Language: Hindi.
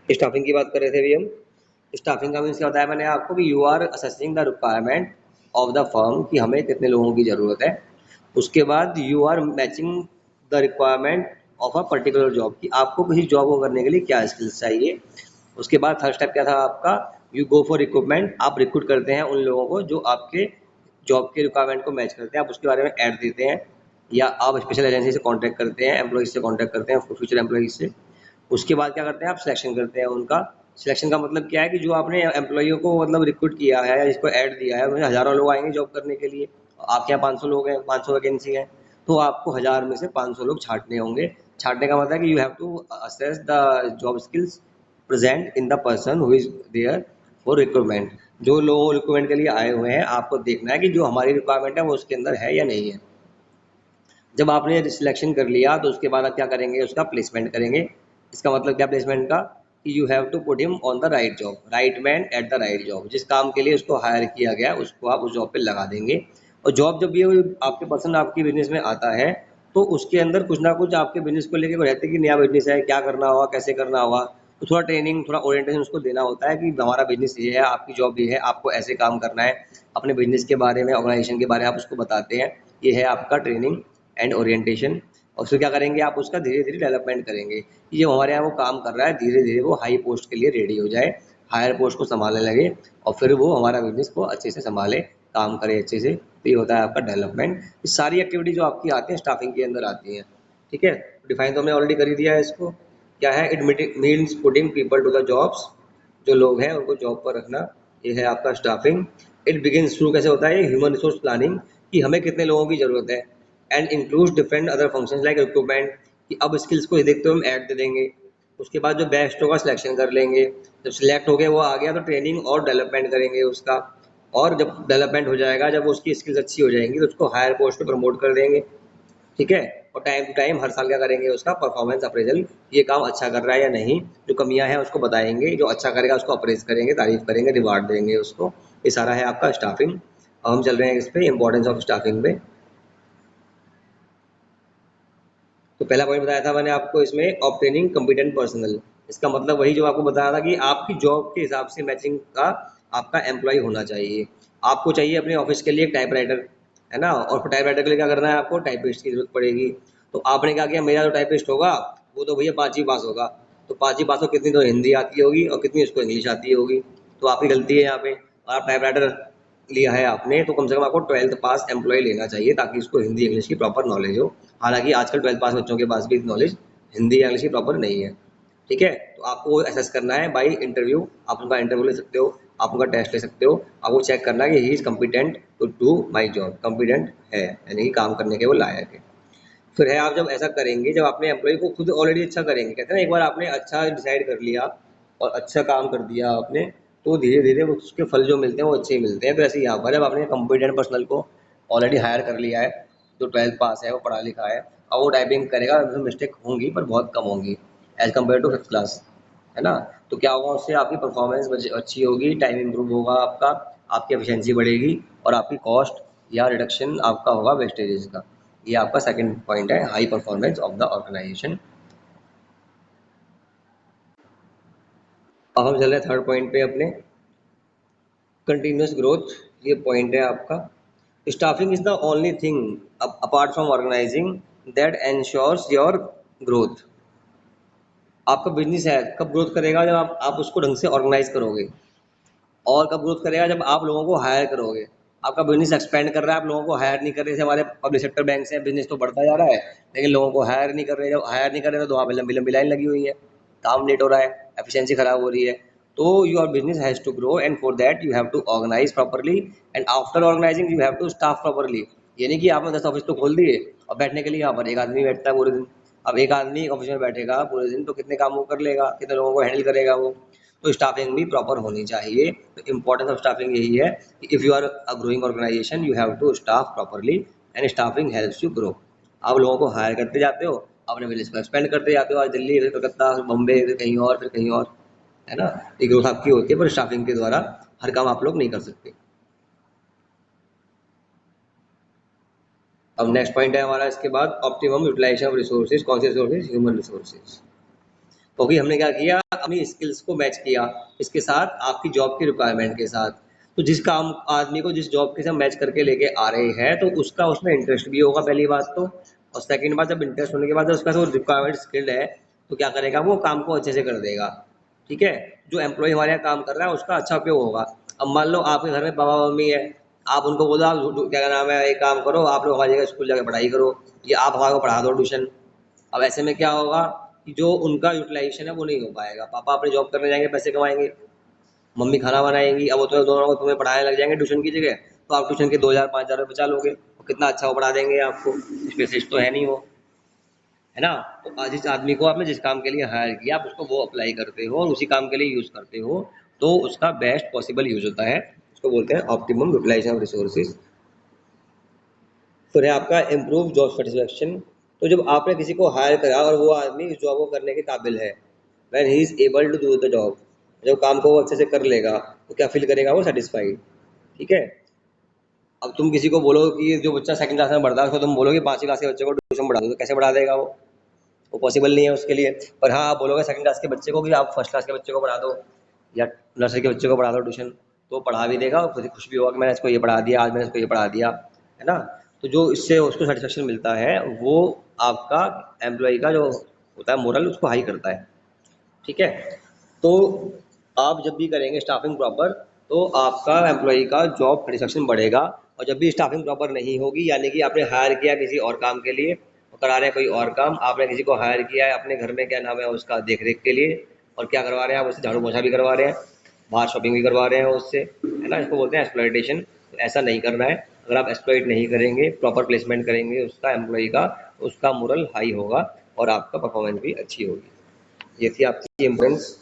स्टाफिंग की बात कर रहे थे अभी हम। स्टाफिंग का मीन्स क्या होता है, मैंने आपको कि you are assessing the requirement of the firm कि हमें कितने लोगों की ज़रूरत है। उसके बाद you are matching the requirement of a particular job कि आपको किसी जॉब को करने के लिए क्या स्किल्स चाहिए। उसके बाद थर्ड स्टेप क्या था आपका, यू गो फॉर रिक्रूटमेंट, आप रिक्रूट करते हैं उन लोगों को जो आपके जॉब के रिक्वायरमेंट को मैच करते हैं, आप उसके बारे में ऐड देते हैं या आप स्पेशल एजेंसी से कॉन्टैक्ट करते हैं, एम्प्लॉइज से कॉन्टैक्ट करते हैं, फ्यूचर एम्प्लॉइज से। उसके बाद क्या करते हैं, आप सिलेक्शन करते हैं उनका। सिलेक्शन का मतलब क्या है कि जो आपने एम्प्लॉइयों को मतलब रिक्रूट किया है या जिसको ऐड दिया है, उन्हें हज़ारों लोग आएंगे जॉब करने के लिए, आपके यहाँ 500 लोग हैं, 500 वैकेंसी है, तो आपको 1000 में से 500 लोग छांटने होंगे। छांटने का मतलब है कि you have to assess the job skills present in the person who is there for recruitment. जो लोग रिक्रूटमेंट के लिए आए हुए हैं, आपको देखना है कि जो हमारी रिक्वायरमेंट है वो उसके अंदर है या नहीं है। जब आपने सिलेक्शन कर लिया तो उसके बाद आप क्या करेंगे, उसका प्लेसमेंट करेंगे। इसका मतलब क्या प्लेसमेंट का, कि you have to put him on the right job, right man at the right job. जिस काम के लिए उसको हायर किया गया उसको आप उस जॉब पे लगा देंगे। और जॉब जब ये आपके पर्सन आपकी बिजनेस में आता है तो उसके अंदर कुछ ना कुछ आपके बिजनेस को लेकर रहते हैं कि नया बिजनेस है, क्या करना होगा, कैसे करना होगा। तो थोड़ा ट्रेनिंग, थोड़ा ओरिएंटेशन उसको देना होता है कि हमारा बिजनेस ये है, आपकी जॉब ये है, आपको ऐसे काम करना है। अपने बिजनेस के बारे में, ऑर्गेनाइजेशन के बारे में आप उसको बताते हैं। ये है आपका ट्रेनिंग एंड ओरिएंटेशन। और फिर क्या करेंगे, आप उसका धीरे धीरे डेवलपमेंट करेंगे कि जो हमारे यहाँ वो काम कर रहा है धीरे धीरे वो हाई पोस्ट के लिए रेडी हो जाए, हायर पोस्ट को संभालने लगे और फिर वो हमारा बिजनेस को अच्छे से संभाले, काम करे अच्छे से। तो ये होता है आपका डेवलपमेंट। ये सारी एक्टिविटी जो आपकी आती है स्टाफिंग के अंदर आती हैं। ठीक है, डिफाइन तो हमने ऑलरेडी कर ही दिया है इसको। क्या है, it means putting people to the jobs, जो लोग हैं उनको जॉब पर रखना। ये है आपका स्टाफिंग। इट बिगिन, शुरू कैसे होता है, ह्यूमन रिसोर्स प्लानिंग कि हमें कितने लोगों की ज़रूरत है। And includes different other functions like recruitment कि अब स्किल्स को देखते हुए हम ऐड दे देंगे। उसके बाद जो बेस्ट होगा सिलेक्शन कर लेंगे। जब सिलेक्ट हो गया, वो आ गया, तो ट्रेनिंग और डेवलपमेंट करेंगे उसका। और जब डेवलपमेंट हो जाएगा, जब उसकी स्किल्स अच्छी हो जाएंगी तो उसको हायर पोस्ट पे प्रमोट कर देंगे। ठीक है। और टाइम टू टाइम हर साल क्या करेंगे, उसका परफॉर्मेंस अप्रेजल, ये काम अच्छा कर रहा है या नहीं, जो कमियां हैं उसको बताएंगे, जो अच्छा करेगा उसको अप्रेज करेंगे, तारीफ करेंगे, रिवार्ड देंगे उसको। ये सारा है आपका स्टाफिंग। अब हम चल रहे हैं इस पे, इंपॉर्टेंस ऑफ स्टाफिंग पे। तो पहला पॉइंट बताया था मैंने आपको इसमें, ऑब्टेनिंग कॉम्पिटेंट पर्सनल। इसका मतलब वही जो आपको बताया था कि आपकी जॉब के हिसाब से मैचिंग का आपका एम्प्लॉय होना चाहिए। आपको चाहिए अपने ऑफिस के लिए एक टाइप राइटर, है ना, और टाइप राइटर के लिए क्या करना है, आपको टाइपिस्ट की जरूरत पड़ेगी। तो आपने क्या किया, मेरा जो टाइपिस्ट होगा वो तो भैया 5वीं पास होगा। तो 5वीं पास हो, कितनी तो हिंदी आती होगी और कितनी उसको इंग्लिश आती होगी। तो आपकी गलती है यहाँ पे। आप टाइप राइटर लिया है आपने तो कम से कम आपको 12th पास एम्प्लॉय लेना चाहिए ताकि उसको हिंदी इंग्लिश की प्रॉपर नॉलेज हो। हालांकि आजकल 12th पास बच्चों के पास भी नॉलेज हिंदी या इंग्लिश की प्रॉपर नहीं है। ठीक है, तो आपको वो असेस करना है बाई इंटरव्यू। आप उनका इंटरव्यू ले सकते हो, आप उनका टेस्ट ले सकते हो। आपको चेक करना है कि he is competent to do my job, competent है यानी कि काम करने के वो लायक है। फिर है, आप जब ऐसा करेंगे, जब अपने एम्प्लॉय को खुद ऑलरेडी अच्छा करेंगे, कहते हैं ना, एक बार आपने अच्छा डिसाइड कर लिया और अच्छा काम कर दिया आपने, तो धीरे धीरे उसके फल जो मिलते हैं वो अच्छे ही मिलते हैं। तो ऐसे ही यहाँ पर जब आपने कॉम्पिटेंट पर्सनल को ऑलरेडी हायर कर लिया है, जो 12th पास है, वो पढ़ा लिखा है, और वो टाइपिंग करेगा, उसमें मिस्टेक होंगी पर बहुत कम होंगी as compare to 5th class, है ना। तो क्या होगा, उससे आपकी परफॉर्मेंस अच्छी होगी, टाइम इंप्रूव होगा आपका, आपकी एफिशिएंसी बढ़ेगी और आपकी कॉस्ट या रिडक्शन आपका होगा वेस्टेजेस का। ये आपका सेकंड पॉइंट है, high performance of the organisation. अब हम चल रहे हैं थर्ड पॉइंट पे अपने, कंटिन्यूस ग्रोथ। ये पॉइंट है आपका, staffing is the only thing apart from organising that ensures your growth. आपका बिजनेस है, कब ग्रोथ करेगा, जब आप उसको ढंग से ऑर्गेनाइज करोगे। और कब ग्रोथ करेगा, जब आप लोगों को हायर करोगे। आपका बिजनेस एक्सपेंड कर रहा है, आप लोगों को हायर नहीं कर रहे। जैसे हमारे पब्लिक सेक्टर बैंक से बिजनेस तो बढ़ता जा रहा है लेकिन लोगों को हायर नहीं कर रहे। जब हायर नहीं कर रहे तो वहाँ पे लंबी लंबी लाइन लगी हुई है, काम लेट हो रहा है, एफिशिएंसी खराब हो रही है। तो your business has to grow and for that you have to organise properly and after organising you have to staff properly. ये नहीं कि आपने 10 ऑफिस तो खोल दिए और बैठने के लिए यहाँ पर एक आदमी बैठता है पूरे दिन। अब एक आदमी ऑफिस में बैठेगा पूरे दिन तो कितने काम वो कर लेगा, कितने लोगों को हैंडल करेगा वो। तो स्टाफिंग भी प्रॉपर होनी चाहिए। तो इम्पोर्टेंस ऑफ स्टाफिंग यही है कि if you are a growing organisation you have to staff properly and staffing helps you grow. आप लोगों को हायर करते जाते हो, अपने बिजनेस को एक्सपेंड करते जाते हो, आज दिल्ली, फिर कलकत्ता, फिर बम्बे, फिर कहीं और, फिर कहीं और, है ना। ये ग्रोथ आपकी होती है, पर स्टाफिंग के द्वारा हर काम आप लोग नहीं कर सकते। अब नेक्स्ट पॉइंट है हमारा इसके बाद, ऑप्टिमम यूटिलाइजेशन ऑफ रिसोर्सेज। कौन से रिसोर्सेज, ह्यूमन रिसोर्सेज। क्योंकि हमने क्या किया, अपनी स्किल्स को मैच किया इसके साथ, आपकी जॉब की रिक्वायरमेंट के साथ। तो जिस काम आदमी को जिस जॉब के साथ मैच करके लेके आ रहे हैं तो उसका उसमें इंटरेस्ट भी होगा पहली बात तो, और सेकंड बात जब इंटरेस्ट होने के बाद उसका जो रिक्वायर्ड स्किल्ड है तो क्या करेगा, वो काम को अच्छे से कर देगा। ठीक है, जो एम्प्लॉय हमारे यहाँ काम कर रहा है उसका अच्छा उपयोग होगा। अब मान लो आपके घर में पापा मम्मी है, आप उनको बोलो आप क्या नाम है, एक काम करो, आप लोग हमारी जगह स्कूल जाकर पढ़ाई करो, या आप हमारे को पढ़ा दो ट्यूशन। अब ऐसे में क्या होगा कि जो उनका यूटिलाइजेशन है वो नहीं हो पाएगा। पापा अपने जॉब करने जाएंगे, पैसे कमाएंगे, मम्मी खाना बनाएंगी, अब वो तो दोनों को तुम्हें पढ़ाने लग जाएंगे ट्यूशन की जगह, तो आप ट्यूशन के 2,000 5,000 बचा लोगे, तो कितना अच्छा वो पढ़ा देंगे आपको, स्पेशलिस्ट तो है नहीं वो, है ना। तो आज जिस आदमी को आपने जिस काम के लिए हायर किया आप उसको वो अप्लाई करते हो और उसी काम के लिए यूज़ करते हो, तो उसका बेस्ट पॉसिबल यूज़ होता है। उसको बोलते हैं ऑप्टिमम यूटिलाइजेशन ऑफ रिसोर्सेज। फिर है आपका इम्प्रूव जॉब सेटिस्फेक्शन। तो जब आपने किसी को हायर करा और वो आदमी इस जॉब को करने के काबिल है, when he is able to do the job, जब काम को वो अच्छे से कर लेगा तो क्या फील करेगा, वो सेटिस्फाइड। ठीक है, अब तुम किसी को बोलो कि जो बच्चा सेकंड क्लास में पढ़ता है उसको तुम बोलो कि 5वीं क्लास के बच्चे को ट्यूशन पढ़ा दो, तो कैसे पढ़ा देगा वो पॉसिबल नहीं है उसके लिए। पर हाँ, आप बोलोगे सेकंड क्लास के बच्चे को कि आप फर्स्ट क्लास के बच्चे को पढ़ा दो या नर्सरी के बच्चे को पढ़ा दो ट्यूशन, तो पढ़ा भी देगा और खुद ही खुश भी होगा कि मैंने इसको ये पढ़ा दिया, आज मैंने इसको ये पढ़ा दिया, है ना। तो जो इससे उसको सेटिस्फेक्शन मिलता है वो आपका एम्प्लॉय का जो होता है मोरल उसको हाई करता है। ठीक है, तो आप जब भी करेंगे स्टाफिंग प्रॉपर तो आपका एम्प्लॉय का जॉब सेटिस्फेक्शन बढ़ेगा। और जब भी स्टाफिंग प्रॉपर नहीं होगी, यानी कि आपने हायर किया किसी और काम के लिए और करा रहे हैं कोई और काम, आपने किसी को हायर किया है अपने घर में क्या नाम है उसका देख रेख के लिए, और क्या करवा रहे हैं आप उससे, झाड़ू पोछा भी करवा रहे हैं, बाहर शॉपिंग भी करवा रहे हैं उससे, है ना। इसको बोलते हैं एक्सप्लॉइटेशन। तो ऐसा नहीं करना है। अगर आप एक्सप्लॉइट नहीं करेंगे, प्रॉपर प्लेसमेंट करेंगे उसका एम्प्लॉय का, उसका मोरल हाई होगा और आपका परफॉर्मेंस भी अच्छी होगी। ये थी आपकी इम्पोर्टेंस